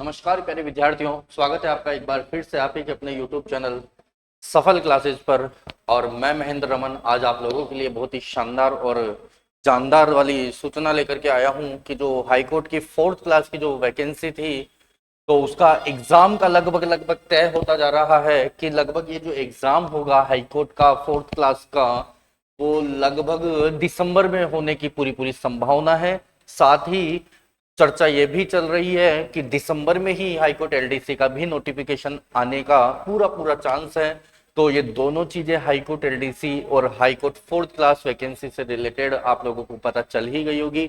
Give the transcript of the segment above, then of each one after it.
नमस्कार प्यारे विद्यार्थियों, स्वागत है आपका एक बार फिर से आप ही के अपने YouTube चैनल सफल क्लासेस पर। और मैं महेंद्र रमन आज आप लोगों के लिए बहुत ही शानदार और जानदार वाली सूचना लेकर के आया हूं कि जो हाई कोर्ट की 4th क्लास की जो वैकेंसी थी, तो उसका एग्जाम का लगभग तय होता जा रहा है कि लगभग ये जो एग्जाम होगा हाई कोर्ट का 4th क्लास का, वो लगभग दिसंबर में होने की पूरी पूरी संभावना है। साथ ही चर्चा ये भी चल रही है कि दिसंबर में ही हाईकोर्ट एलडीसी का भी नोटिफिकेशन आने का पूरा पूरा चांस है। तो ये दोनों चीजें हाईकोर्ट एलडीसी और हाईकोर्ट 4th क्लास वैकेंसी से रिलेटेड आप लोगों को पता चल ही गई होगी।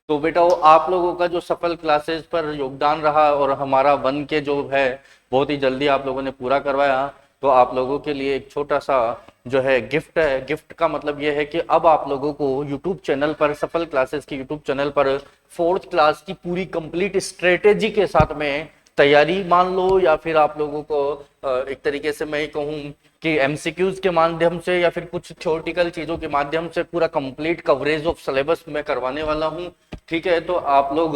तो बेटा वो आप लोगों का जो सफल क्लासेस पर योगदान रहा और हमारा 1 के जो है बहुत ही जल्दी आप लोगों ने पूरा करवाया, तो आप लोगों के लिए एक छोटा सा जो है गिफ्ट है। गिफ्ट का मतलब ये है कि अब आप लोगों को यूट्यूब चैनल पर, सफल क्लासेस की यूट्यूब चैनल पर 4th क्लास की पूरी कंप्लीट स्ट्रेटेजी के साथ में तैयारी मान लो, या फिर आप लोगों को एक तरीके से मैं कहूँ कि एमसीक्यूज के माध्यम से या फिर कुछ थ्योरेटिकल चीजों के माध्यम से पूरा कंप्लीट कवरेज ऑफ सिलेबस मैं करवाने वाला हूँ। ठीक है, तो आप लोग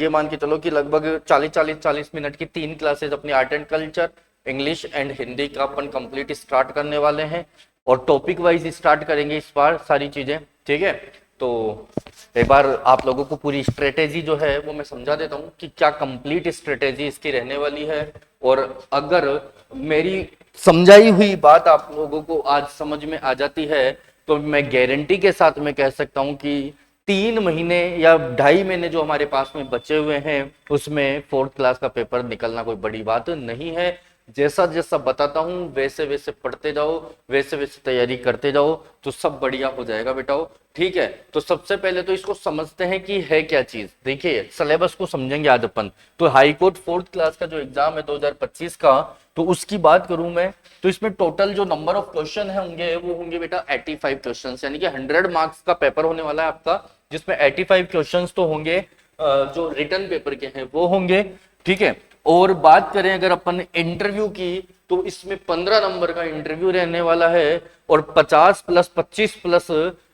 ये मान के चलो कि लगभग 40 मिनट की 3 क्लासेस अपनी art and culture, English and Hindi का अपन कंप्लीट स्टार्ट करने वाले हैं और टॉपिक वाइज स्टार्ट करेंगे इस बार सारी चीजें। ठीक है, तो एक बार आप लोगों को पूरी स्ट्रेटेजी जो है वो मैं समझा देता हूँ कि क्या कंप्लीट स्ट्रेटेजी इसकी रहने वाली है। और अगर मेरी समझाई हुई बात आप लोगों को आज समझ में आ जाती है, तो मैं गारंटी के साथ में कह सकता हूँ कि 3 महीने या 2.5 महीने जो हमारे पास में बचे हुए हैं उसमें 4th क्लास का पेपर निकलना कोई बड़ी बात नहीं है। जैसा जैसा बताता हूँ वैसे वैसे पढ़ते जाओ, वैसे वैसे तैयारी करते जाओ, तो सब बढ़िया हो जाएगा बेटाओ। ठीक है, तो सबसे पहले तो इसको समझते हैं कि है क्या चीज। देखिए सिलेबस को समझेंगे आज अपन। तो हाई कोर्ट 4th क्लास का जो एग्जाम है 2025 का, तो उसकी बात करूं मैं, तो इसमें टोटल जो नंबर ऑफ क्वेश्चन है होंगे वो होंगे बेटा 85 क्वेश्चन, यानी कि 100 मार्क्स का पेपर होने वाला है आपका, जिसमें 85 क्वेश्चन तो होंगे जो रिटर्न पेपर के हैं वो होंगे। ठीक है, और बात करें अगर अपन इंटरव्यू की, तो इसमें 15 नंबर का इंटरव्यू रहने वाला है और 50 प्लस 25 प्लस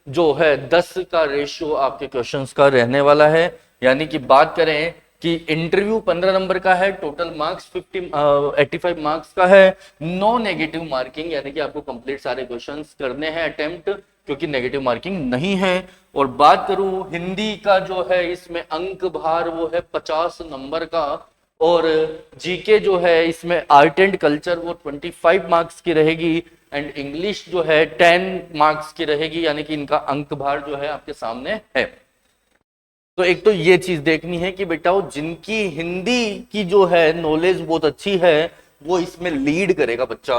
जो है 10 का रेशियो आपके क्वेश्चंस का रहने वाला है। यानी कि बात करें कि इंटरव्यू 15 नंबर का है, टोटल मार्क्स 85 मार्क्स का है, नो नेगेटिव मार्किंग, यानी कि आपको कंप्लीट सारे क्वेश्चंस करने हैं अटेम्प्ट, क्योंकि नेगेटिव मार्किंग नहीं है। और बात करूं हिंदी का जो है, इसमें अंक भार वो है 50 नंबर का, और जीके जो है इसमें आर्ट एंड कल्चर वो 25 मार्क्स की रहेगी, एंड इंग्लिश जो है 10 मार्क्स की रहेगी, यानी कि इनका अंक भार जो है आपके सामने है। तो एक तो ये चीज देखनी है कि बेटा जिनकी हिंदी की जो है नॉलेज बहुत अच्छी है वो इसमें लीड करेगा बच्चा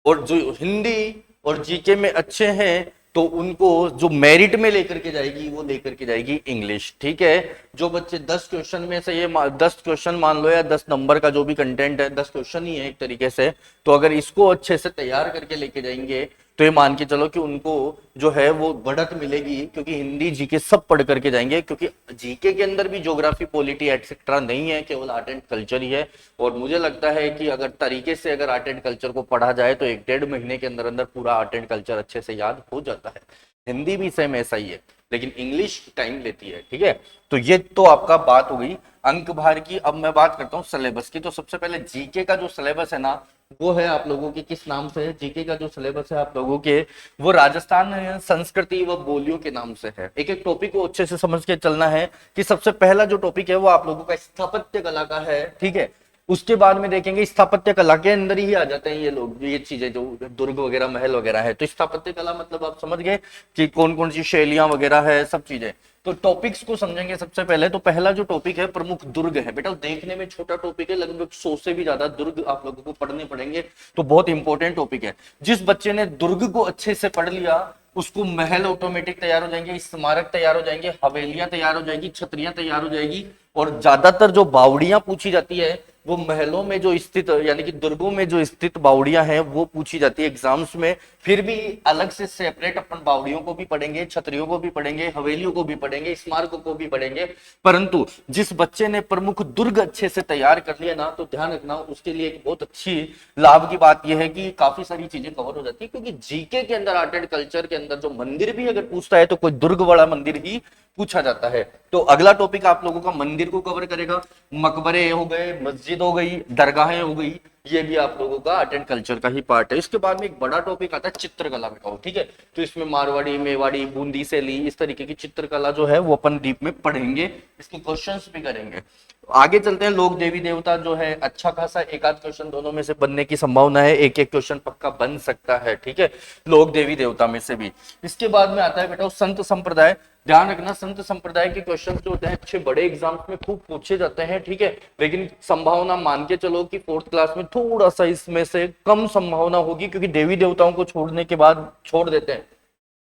और जो हिंदी और जीके में अच्छे हैं तो उनको जो मेरिट में लेकर के जाएगी वो लेकर के जाएगी इंग्लिश। ठीक है, जो बच्चे 10 क्वेश्चन में से ये 10 क्वेश्चन मान लो, या 10 नंबर का जो भी कंटेंट है, 10 क्वेश्चन ही है एक तरीके से, तो अगर इसको अच्छे से तैयार करके लेके जाएंगे तो ये मान के चलो कि उनको जो है वो बढ़त मिलेगी, क्योंकि हिंदी जीके सब पढ़ करके जाएंगे, क्योंकि जीके के अंदर भी ज्योग्राफी पॉलिटी एटसेट्रा नहीं है, केवल आर्ट एंड कल्चर ही है। और मुझे लगता है कि अगर तरीके से अगर आर्ट एंड कल्चर को पढ़ा जाए तो 1-1.5 महीने के अंदर अंदर पूरा आर्ट एंड कल्चर अच्छे से याद हो जाता है। हिंदी भी सेम ऐसा ही है, लेकिन इंग्लिश टाइम लेती है। ठीक है, तो ये तो आपका बात हो गई अंक भार की। अब मैं बात करता हूँ सिलेबस की। तो सबसे पहले जीके का जो सिलेबस है ना, वो है आप लोगों के किस नाम से है? जीके का जो सिलेबस है आप लोगों के, वो राजस्थान संस्कृति व बोलियों के नाम से है। एक एक टॉपिक को अच्छे से समझ के चलना है कि सबसे पहला जो टॉपिक है वो आप लोगों का स्थापत्य कला का है। ठीक है, उसके बाद में देखेंगे स्थापत्य कला के अंदर ही आ जाते हैं ये लोग, ये चीजें जो दुर्ग वगैरह, महल वगैरह है। तो स्थापत्य कला मतलब आप समझ गए कि कौन कौन सी शैलियां वगैरह है, सब चीजें। तो टॉपिक्स को समझेंगे सबसे पहले। तो पहला जो टॉपिक है प्रमुख दुर्ग है। बेटा देखने में छोटा टॉपिक है, लगभग 100 से भी ज्यादा दुर्ग आप लोगों को पढ़ने पड़ेंगे, तो बहुत इंपॉर्टेंट टॉपिक है। जिस बच्चे ने दुर्ग को अच्छे से पढ़ लिया उसको महल ऑटोमेटिक तैयार हो जाएंगे, स्मारक तैयार हो जाएंगे, हवेलियां तैयार हो जाएगी, छतरियां तैयार हो जाएगी। और ज्यादातर जो बावड़ियां पूछी जाती है वो महलों में जो स्थित, यानी कि दुर्गों में जो स्थित बावड़ियां हैं वो पूछी जाती है एग्जाम्स में। फिर भी अलग से सेपरेट अपन बावड़ियों को भी पढ़ेंगे, छतरियों को भी पढ़ेंगे, हवेलियों को भी पढ़ेंगे, स्मारकों को भी पढ़ेंगे। परंतु जिस बच्चे ने प्रमुख दुर्ग अच्छे से तैयार कर लिया ना, तो ध्यान रखना उसके लिए एक बहुत अच्छी लाभ की बात यह है कि काफी सारी चीजें कवर हो जाती है। क्योंकि जीके के अंदर, आर्ट एंड कल्चर के अंदर जो मंदिर भी अगर पूछता है तो कोई दुर्ग वाला मंदिर ही पूछा जाता है। तो अगला टॉपिक आप लोगों का मंदिर को कवर करेगा, मकबरे हो गए, मस्जिद हो गई, दरगाहें हो गई, ये भी आप लोगों का आर्ट एंड कल्चर का ही पार्ट है। इसके बाद में एक बड़ा टॉपिक आता है चित्रकला बेटा, ठीक है। तो इसमें मारवाड़ी, मेवाड़ी, बूंदी से ली, इस तरीके की चित्रकला जो है वो अपन डीप में पढ़ेंगे, इसके क्वेश्चंस भी करेंगे। आगे चलते हैं, लोक देवी देवता जो है अच्छा खासा एक आध क्वेश्चन दोनों में से बनने की संभावना है, एक एक क्वेश्चन पक्का बन सकता है, ठीक है, लोक देवी देवता में से भी। इसके बाद में आता है बेटा संत संप्रदाय। ध्यान रखना, संत संप्रदाय के क्वेश्चन जो होते हैं अच्छे बड़े एग्जाम्स में खूब पूछे जाते हैं, ठीक है, लेकिन संभावना मान के चलो कि 4th क्लास में थोड़ा सा इसमें से कम संभावना होगी, क्योंकि देवी देवताओं को छोड़ने के बाद छोड़ देते हैं।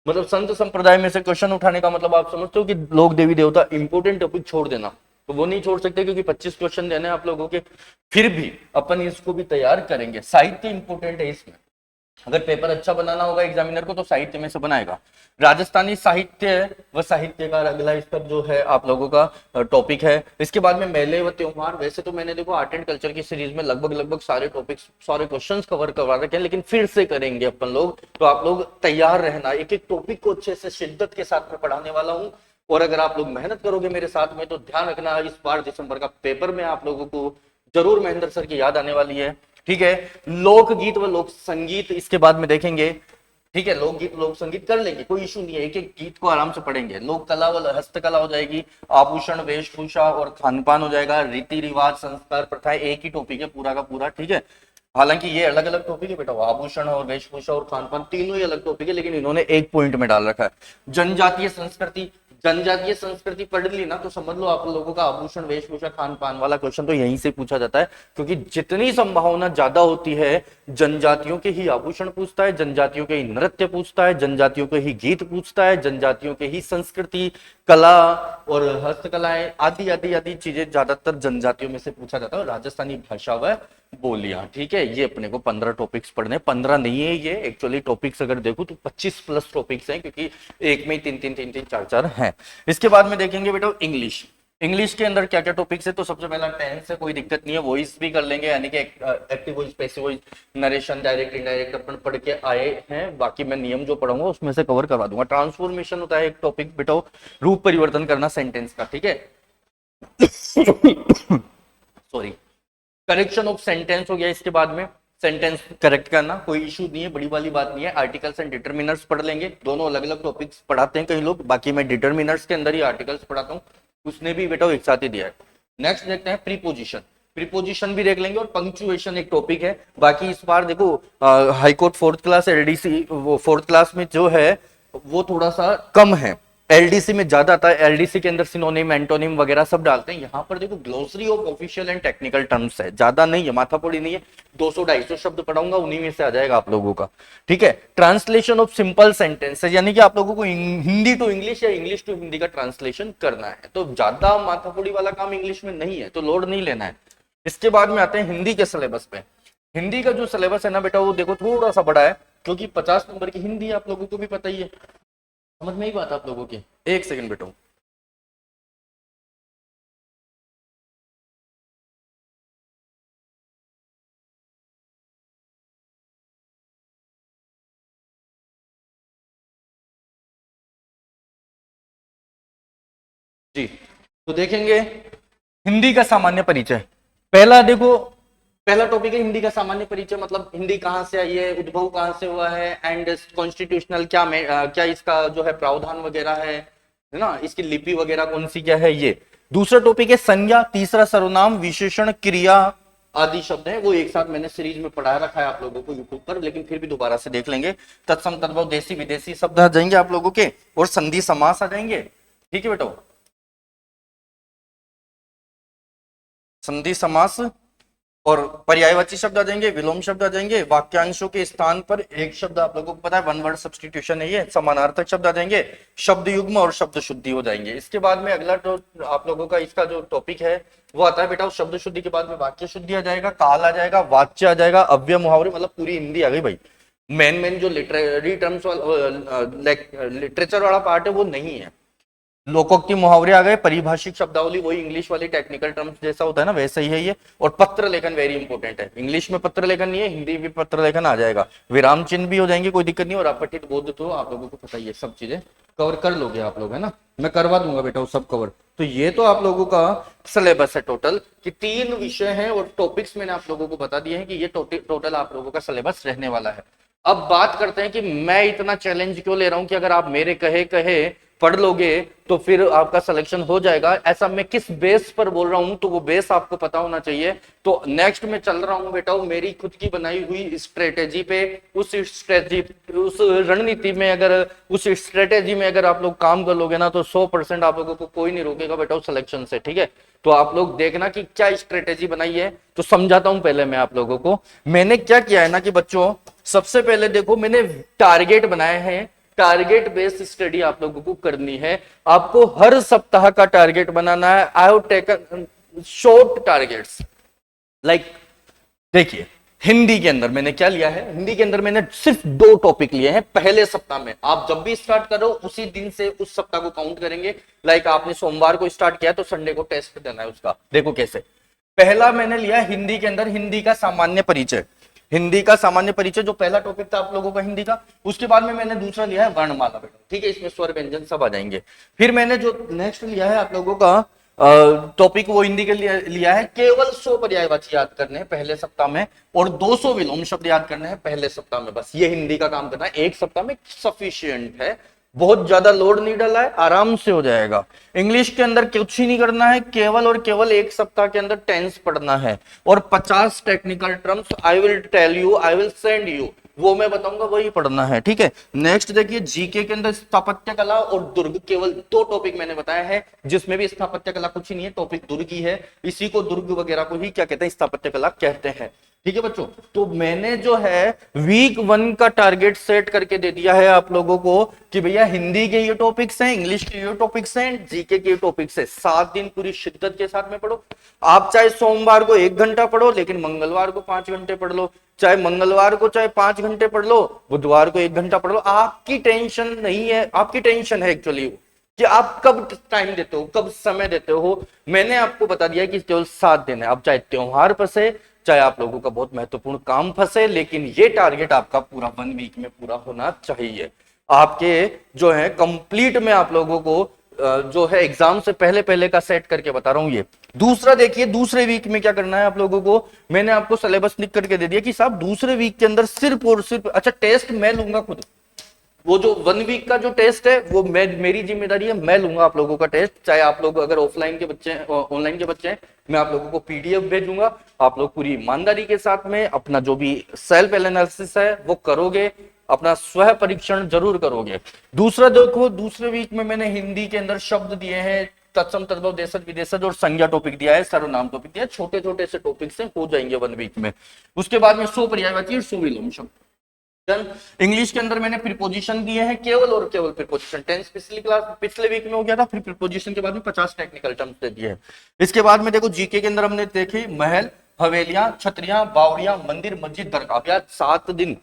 मतलब संत संप्रदाय में से क्वेश्चन उठाने का मतलब आप समझते हो कि लोक देवी देवता इंपोर्टेंट टॉपिक छोड़ देना, तो वो नहीं छोड़ सकते, क्योंकि 25 क्वेश्चन देने हैं आप लोगों के। फिर भी अपन इसको भी तैयार करेंगे, साहित्य इंपोर्टेंट है इसमें। अगर पेपर अच्छा बनाना होगा एग्जामिनर को तो साहित्य में से बनाएगा। राजस्थानी साहित्य व साहित्यकार अगला इस पर जो है आप लोगों का टॉपिक है। इसके बाद में मेले व त्योहार। वैसे तो मैंने देखो आर्ट एंड कल्चर की सीरीज में लगभग सारे टॉपिक्स, सारे क्वेश्चंस कवर करवा रखे हैं, लेकिन फिर से करेंगे अपन लोग, तो आप लोग तैयार रहना। एक एक टॉपिक को अच्छे से शिद्दत के साथ में पढ़ाने वाला हूँ, और अगर आप लोग मेहनत करोगे मेरे साथ में तो ध्यान रखना इस बार दिसंबर का पेपर में आप लोगों को जरूर महेंद्र सर की याद आने वाली है, ठीक है। लोकगीत व लोक संगीत इसके बाद में देखेंगे, ठीक है। लोकगीत लोक संगीत कर लेंगे, कोई इशू नहीं है, एक एक गीत को आराम से पढ़ेंगे। लोक कला व हस्तकला हो जाएगी, आभूषण वेशभूषा और खानपान हो जाएगा, रीति रिवाज संस्कार प्रथाएं एक ही टॉपिक है पूरा का पूरा, ठीक है। हालांकि ये अलग अलग टॉपिक है बेटा, आभूषण और वेशभूषा और खानपान तीनों ही अलग टॉपिक है, लेकिन इन्होंने एक पॉइंट में डाल रखा है। जनजातीय संस्कृति, जनजातीय संस्कृति पढ़ ली ना तो समझ लो आप लोगों का आभूषण वेशभूषा खान पान वाला क्वेश्चन तो यहीं से पूछा जाता है, क्योंकि जितनी संभावना ज्यादा होती है जनजातियों के ही आभूषण पूछता है, जनजातियों के ही नृत्य पूछता है, जनजातियों के ही गीत पूछता है, जनजातियों के ही संस्कृति कला और हस्तकलाएं आदि आदि आदि चीजें ज्यादातर जनजातियों में से पूछा जाता है। राजस्थानी भाषा व बोलियां, ठीक है। ये अपने को 15 टॉपिक्स पढ़ने, 15 नहीं है ये एक्चुअली टॉपिक्स अगर देखो तो 25 प्लस टॉपिक्स हैं, क्योंकि एक में तीन तीन तीन तीन चार चार हैं। इसके बाद में देखेंगे बेटा इंग्लिश। इंग्लिश के अंदर क्या क्या टॉपिक्स है, तो सबसे पहला टेंस है, कोई दिक्कत नहीं है, वॉइस भी कर लेंगे, यानी कि active voice, passive voice, narration, direct indirect अपन पढ़ के आए हैं। बाकी मैं नियम जो पढ़ूंगा उसमें से कवर करवा दूंगा। ट्रांसफॉर्मेशन होता है एक टॉपिक बेटा, रूप परिवर्तन करना सेंटेंस का, ठीक है। सॉरी, करेक्शन ऑफ सेंटेंस हो गया। इसके बाद में सेंटेंस करेक्ट करना, कोई इशू नहीं है, बड़ी वाली बात नहीं है। आर्टिकल्स एंड डिटरमिनर्स पढ़ लेंगे, दोनों अलग अलग टॉपिक्स पढ़ाते हैं कई लोग, बाकी मैं डिटरमिनर्स के अंदर ही आर्टिकल्स पढ़ाता हूँ, उसने भी बेटा एक साथ ही दिया है। नेक्स्ट देखते हैं प्रीपोजिशन, प्रीपोजिशन भी देख लेंगे, और पंक्चुएशन एक टॉपिक है। बाकी इस बार देखो हाईकोर्ट 4th क्लास, एलडीसी वो 4th क्लास में जो है वो थोड़ा सा कम है, एलडीसी में ज्यादा आता है। एलडीसी के अंदर सिनोनिम, एंटोनिम वगैरह सब डालते हैं, यहाँ पर देखो glossary of official and technical terms है, ज्यादा नहीं है, माथापोड़ी नहीं है। 200-250 शब्द पढ़ाऊंगा, उन्हीं में से आ जाएगा आप लोगों का, ठीक है। ट्रांसलेशन ऑफ सिंपल सेंटेंसेस, यानी कि आप लोगों को हिंदी टू इंग्लिश या इंग्लिश टू हिंदी का ट्रांसलेशन करना है, तो ज्यादा माथापोड़ी वाला काम इंग्लिश में नहीं है, तो लोड नहीं लेना है। इसके बाद में आते हैं हिंदी के सिलेबस पे। हिंदी का जो सिलेबस है ना बेटा, वो देखो थोड़ा सा बड़ा है, क्योंकि 50 नंबर की हिंदी आप लोगों को भी पता ही है। समझ में ही बात आप लोगों की, एक सेकंड बेटा। जी, तो देखेंगे हिंदी का सामान्य परिचय। पहला देखो, पहला टॉपिक है हिंदी का सामान्य परिचय, मतलब हिंदी कहां से आई है, उद्भव कहां से हुआ है, एंड कॉन्स्टिट्यूशनल क्या क्या इसका जो है प्रावधान वगैरह है ना, इसकी लिपि वगैरह कौन सी क्या है ये। दूसरा टॉपिक है संज्ञा, तीसरा सर्वनाम, विशेषण, क्रिया आदि शब्द है, वो एक साथ मैंने सीरीज में पढ़ा रखा है आप लोगों को यूट्यूब पर, लेकिन फिर भी दोबारा से देख लेंगे। तत्सम तद्भव, देसी विदेशी शब्द आ जाएंगे आप लोगों के, और संधि समास आ जाएंगे, ठीक है बेटा। संधि समास और पर्यायवाची शब्द आ जाएंगे, विलोम शब्द आ जाएंगे, वाक्यांशों के स्थान पर एक शब्द आप लोगों को पता है वन वर्ड सब्स्टिट्यूशन है ये, समानार्थक शब्द आ जाएंगे, शब्द युग्म और शब्द शुद्धि हो जाएंगे। इसके बाद में अगला तो आप लोगों का इसका जो टॉपिक है वो आता है बेटा, उस शब्द शुद्धि के बाद में वाक्य शुद्धि आ जाएगा, काल आ जाएगा, वाच्य आ जाएगा, अव्यय मुहावरे, मतलब पूरी हिंदी आ गई भाई। मेन जो लिटरेरी टर्म्स वाला लिटरेचर वाला पार्ट है वो नहीं है, लोकोक्ति मुहावरे आ गए, परिभाषिक शब्दावली वही इंग्लिश वाली टेक्निकल टर्म्स जैसा होता है ना वैसा ही है ये, और पत्र लेखन वेरी इंपॉर्टेंट है। इंग्लिश में पत्र लेखन नहीं है, हिंदी में पत्र लेखन आ जाएगा, विराम चिन्ह भी हो जाएंगे, कोई दिक्कत नहीं। और आप पठित बोध तो आप लोगों को पता ही है, सब चीजें कवर कर लोगे आप लोग, है ना, मैं करवा दूंगा बेटा वो सब कवर। तो ये तो आप लोगों का सिलेबस है टोटल कि 3 विषय हैं और टॉपिक्स मैंने आप लोगों को बता दिए हैं कि ये टोटल आप लोगों का सिलेबस रहने वाला है। अब बात करते हैं कि मैं इतना चैलेंज क्यों ले रहा हूं कि अगर आप मेरे कहे कहे पढ़ लोगे तो फिर आपका सिलेक्शन हो जाएगा, ऐसा मैं किस बेस पर बोल रहा हूं तो वो बेस आपको पता होना चाहिए। तो नेक्स्ट में चल रहा हूं बेटा मेरी खुद की बनाई हुई स्ट्रेटेजी पे, उस रणनीति में अगर उस स्ट्रेटेजी में अगर आप लोग काम कर लोगे ना तो 100% आप लोगों को कोई नहीं रोकेगा बेटा उस सिलेक्शन से, ठीक है। तो आप लोग देखना कि क्या स्ट्रेटेजी बनाई है, तो समझाता हूं पहले मैं आप लोगों को। मैंने क्या किया है ना कि बच्चों सबसे पहले देखो मैंने टारगेट बनाए हैं, टारगेट बेस्ड स्टडी आप लोगों को करनी है, आपको हर सप्ताह का टारगेट बनाना है। I have taken short targets like, देखिए हिंदी के अंदर मैंने क्या लिया है, हिंदी के अंदर मैंने सिर्फ 2 टॉपिक लिए हैं पहले सप्ताह में। आप जब भी स्टार्ट करो उसी दिन से उस सप्ताह को काउंट करेंगे। लाइक आपने सोमवार को स्टार्ट किया तो संडे को टेस्ट देना है उसका। देखो कैसे, पहला मैंने लिया हिंदी के अंदर हिंदी का सामान्य परिचय, हिंदी का सामान्य परिचय जो पहला टॉपिक था आप लोगों का हिंदी का। उसके बाद में मैंने दूसरा लिया है वर्णमाला बेटा, ठीक है, इसमें स्वर व्यंजन सब आ जाएंगे। फिर मैंने जो नेक्स्ट लिया है आप लोगों का टॉपिक वो हिंदी के लिए लिया है, केवल 100 पर्यायवाची याद करने हैं पहले सप्ताह में और 200 विलोम शब्द याद करने हैं पहले सप्ताह में। बस ये हिंदी का काम करना है, एक सप्ताह में सफिशिएंट है, बहुत ज्यादा लोड नहीं डाला है, आराम से हो जाएगा। इंग्लिश के अंदर कुछ ही नहीं करना है, केवल और केवल एक सप्ताह के अंदर टेंस पढ़ना है और 50 technical terms I will tell you, I will send you, वो मैं बताऊंगा वही पढ़ना है, ठीक है। नेक्स्ट देखिए जीके के अंदर स्थापत्य कला और दुर्ग, केवल 2 टॉपिक मैंने बताया है, जिसमें भी स्थापत्य कला कुछ ही नहीं है, टॉपिक दुर्ग ही है, इसी को दुर्ग वगैरह को ही क्या कहते हैं, स्थापत्य कला कहते हैं, ठीक है बच्चों। तो मैंने जो है वीक 1 का टारगेट सेट करके दे दिया है आप लोगों को कि भैया हिंदी के ये टॉपिक्स हैं, इंग्लिश के ये टॉपिक्स हैं, जीके के ये टॉपिक्स हैं, 7 दिन पूरी शिद्दत के साथ में पढ़ो। आप चाहे सोमवार को 1 घंटा पढ़ो लेकिन मंगलवार को 5 घंटे पढ़ लो, चाहे मंगलवार को चाहे 5 घंटे पढ़ लो, बुधवार को 1 घंटा पढ़ लो। आपकी टेंशन नहीं है, आपकी टेंशन है एक्चुअली कि आप कब टाइम देते हो, कब समय देते हो। मैंने आपको बता दिया कि केवल 7 दिन है। अब चाहे त्योहार फंसे, चाहे आप लोगों का बहुत महत्वपूर्ण काम फंसे, लेकिन ये टारगेट आपका पूरा 1 वीक में पूरा होना चाहिए। आपके जो है कंप्लीट में आप लोगों को जो है एग्जाम से पहले पहले का सेट करके बता रहा हूं ये। दूसरा देखिए दूसरे वीक में क्या करना है आप लोगों को, मैंने आपको सिलेबस लिख करके दे दिया कि साहब दूसरे वीक के अंदर सिर्फ और सिर्फ, अच्छा टेस्ट मैं लूंगा खुद, वो जो 1 वीक का जो टेस्ट है वो मेरी जिम्मेदारी है, मैं लूंगा आप लोगों का टेस्ट। चाहे आप लोग अगर ऑफलाइन के बच्चे हैं, ऑनलाइन के बच्चे हैं, मैं आप लोगों को पीडीएफ भेजूंगा, आप लोग पूरी ईमानदारी के साथ में अपना जो भी सेल्फ एनालिसिस है वो करोगे, अपना स्व परीक्षण जरूर करोगे। दूसरा देखो दूसरे वीक में मैंने हिंदी के अंदर शब्द दिए हैं, तत्सम तद्भव देशज विदेशज और संज्ञा टॉपिक दिया है, सर्वनाम टॉपिक दिया है, छोटे छोटे से टॉपिक से हो जाएंगे 1 वीक में। उसके बाद में 100 पर्यायवाची और 100 विलोम शब्द। इंग्लिश के अंदर मैंने प्रीपोजिशन दिए हैं, केवल और केवल प्रीपोजिशन। टेंस पिछले वीक में हो गया था, फिर प्रीपोजिशन के बाद में 50 टेक्निकल टर्म्स दे दिए हैं। इसके बाद में देखो जीके के अंदर हमने देखे महल, हवेलियां, छतरियां, बावड़ियां, मंदिर, मस्जिद, दरगाह। यार 7 दिन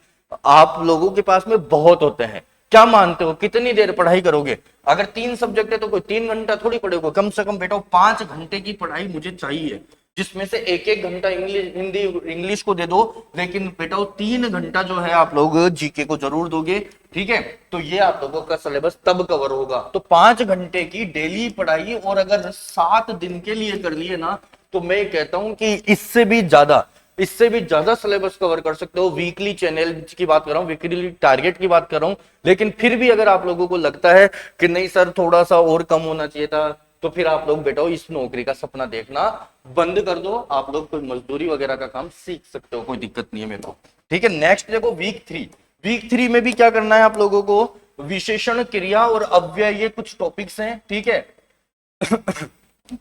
आप लोगों के पास में बहुत होते हैं, क्या मानते हो कितनी देर पढ़ाई करोगे? अगर 3 सब्जेक्ट है तो कोई 3 घंटा थोड़ी पढ़ोगे, कम से कम बेटा 5 घंटे की पढ़ाई मुझे चाहिए, जिसमें से 1-1 घंटा इंग्लिश को दे दो, लेकिन बेटा 3 घंटा जो है आप लोग जीके को जरूर दोगे, ठीक है। तो ये आप लोगों का सिलेबस तब कवर होगा। तो 5 घंटे की डेली पढ़ाई और अगर 7 दिन के लिए कर लिए ना, तो मैं कहता हूं कि इससे भी ज्यादा सिलेबस कवर कर सकते हो। वीकली चैनल की बात कर रहा हूं, वीकली टारगेट की बात कर रहा हूं, लेकिन फिर भी अगर आप लोगों को लगता है कि नहीं सर थोड़ा सा और कम होना चाहिए था, तो फिर आप लोग बेटा इस नौकरी का सपना देखना बंद कर दो, आप लोग कोई मजदूरी वगैरह का काम सीख सकते हो, कोई दिक्कत नहीं है मेरे को, ठीक है। नेक्स्ट देखो वीक 3 में भी क्या करना है आप लोगों को, विशेषण, क्रिया और अव्यय, ये कुछ टॉपिक्स हैं, ठीक है।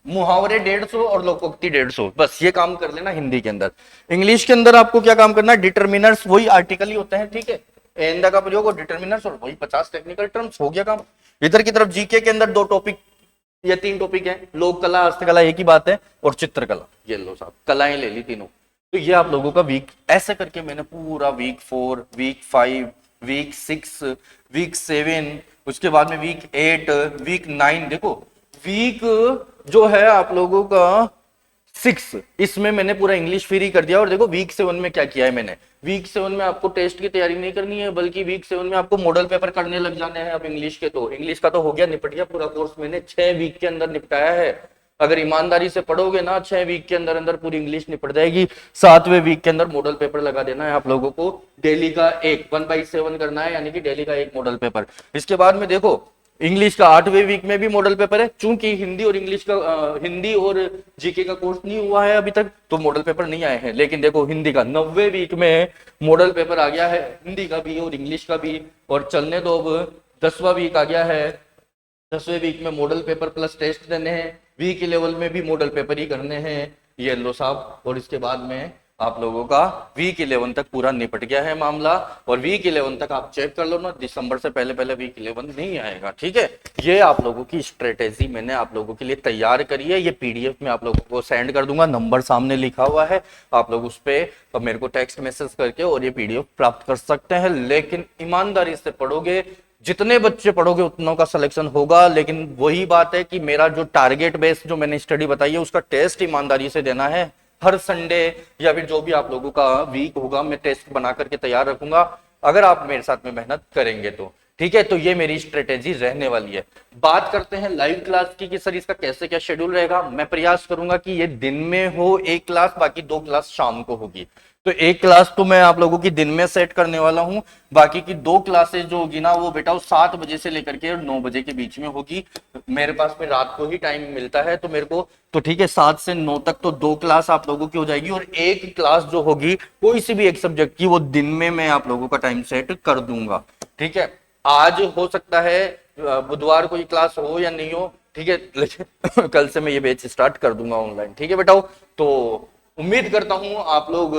मुहावरे 150 और लोकोक्ति 150, बस ये काम कर लेना हिंदी के अंदर। इंग्लिश के अंदर आपको क्या काम करना है, डिटर्मिनर्स, वही आर्टिकल ही होते हैं, ठीक है, एंदा का प्रयोग और डिटर्मिनर्स और वही 50 टेक्निकल टर्म्स, हो गया काम। इधर की तरफ जीके के अंदर 2 टॉपिक या 3 टॉपिक है, लोक कला, हस्तकला, एक ही बात है, और चित्रकला, ये लो साहब कलाएं ले ली तीनों। तो ये आप लोगों का वीक, ऐसे करके मैंने पूरा वीक 4, वीक 5, वीक 6, वीक 7, उसके बाद में वीक 8, वीक 9। देखो वीक जो है आप लोगों का 6, इसमें मैंने पूरा इंग्लिश फ्री कर दिया। और देखो वीक 7 में क्या किया है मैंने, वीक 7 में आपको टेस्ट की तैयारी नहीं करनी है, बल्कि वीक 7 में आपको मॉडल पेपर करने लग जाने हैं। अब इंग्लिश के तो इंग्लिश का तो हो गया, निपट गया पूरा कोर्स, मैंने 6 वीक के अंदर निपटाया है। अगर ईमानदारी से पढ़ोगे ना 6 वीक के अंदर अंदर पूरी इंग्लिश निपट जाएगी। 7वें वीक के अंदर मॉडल पेपर लगा देना है आप लोगों को, डेली का एक 1/7 करना है, यानी कि डेली का एक मॉडल पेपर। इसके बाद में देखो इंग्लिश का 8वें वीक में भी मॉडल पेपर है। चूंकि हिंदी और इंग्लिश का हिंदी और जीके का कोर्स नहीं हुआ है अभी तक, तो मॉडल पेपर नहीं आए हैं। लेकिन देखो हिंदी का 9वें वीक में मॉडल पेपर आ गया है, हिंदी का भी और इंग्लिश का भी। और चलने दो, अब 10वां वीक आ गया है, 10वें वीक में मॉडल पेपर प्लस टेस्ट देने हैं। वीक 11 में भी मॉडल पेपर ही करने हैं ये लो साहब। और इसके बाद में आप लोगों का वीक 11 तक पूरा निपट गया है मामला। और वीक 11 तक आप चेक कर लो ना, दिसंबर से पहले पहले वीक 11 नहीं आएगा, ठीक है। ये आप लोगों की स्ट्रेटेजी मैंने आप लोगों के लिए तैयार करी है, ये पीडीएफ में आप लोगों को सेंड कर दूंगा, नंबर सामने लिखा हुआ है, आप लोग उस पर मेरे को टेक्स्ट मैसेज करके और ये पीडीएफ प्राप्त कर सकते हैं। लेकिन ईमानदारी से पढ़ोगे, जितने बच्चे पढ़ोगे उतनों का सिलेक्शन होगा। लेकिन वही बात है कि मेरा जो टारगेट बेस्ड जो मैंने स्टडी बताई है, उसका टेस्ट ईमानदारी से देना है। हर संडे या फिर जो भी आप लोगों का वीक होगा, मैं टेस्ट बना करके तैयार रखूंगा, अगर आप मेरे साथ में मेहनत करेंगे तो, ठीक है। तो ये मेरी स्ट्रेटेजी रहने वाली है। बात करते हैं लाइव क्लास की कि सर इसका कैसे क्या शेड्यूल रहेगा। मैं प्रयास करूंगा कि ये दिन में हो एक क्लास, बाकी 2 क्लास शाम को होगी। तो एक क्लास तो मैं आप लोगों की दिन में सेट करने वाला हूं, बाकी की 2 क्लासेस जो होगी ना वो बेटा 7 बजे से लेकर के 9 बजे के बीच में होगी। मेरे पास में रात को ही टाइम मिलता है तो मेरे को, तो ठीक है 7 से 9 तक तो 2 क्लास आप लोगों की हो जाएगी। और एक क्लास जो होगी कोई सी भी एक सब्जेक्ट की, वो दिन में मैं आप लोगों का टाइम सेट कर दूंगा, ठीक है। आज हो सकता है बुधवार को ये क्लास हो या नहीं हो, ठीक है, लेकिन कल से मैं ये बैच स्टार्ट कर दूंगा ऑनलाइन, ठीक है बेटा। तो उम्मीद करता हूं आप लोग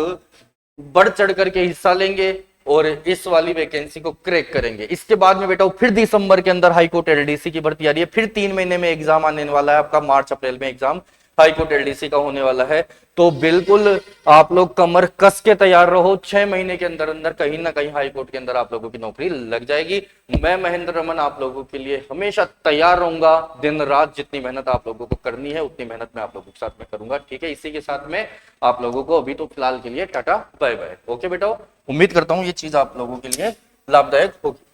बढ़ चढ़ करके हिस्सा लेंगे और इस वाली वैकेंसी को क्रैक करेंगे। इसके बाद में बेटा फिर दिसंबर के अंदर हाई कोर्ट एलडीसी की भर्ती आ रही है, फिर 3 महीने में एग्जाम आने वाला है आपका, मार्च अप्रैल में एग्जाम हाई कोर्ट एलडीसी का होने वाला है। तो बिल्कुल आप लोग कमर कस के तैयार रहो, 6 महीने के अंदर अंदर कहीं ना कहीं हाई कोर्ट के अंदर आप लोगों की नौकरी लग जाएगी। मैं महेंद्र रमन आप लोगों के लिए हमेशा तैयार रहूंगा, दिन रात जितनी मेहनत आप लोगों को करनी है उतनी मेहनत मैं आप लोगों के साथ में करूंगा, ठीक है। इसी के साथ में आप लोगों को अभी तो फिलहाल के लिए टाटा बाय बाय, ओके बेटा। उम्मीद करता हूँ ये चीज आप लोगों के लिए लाभदायक होगी।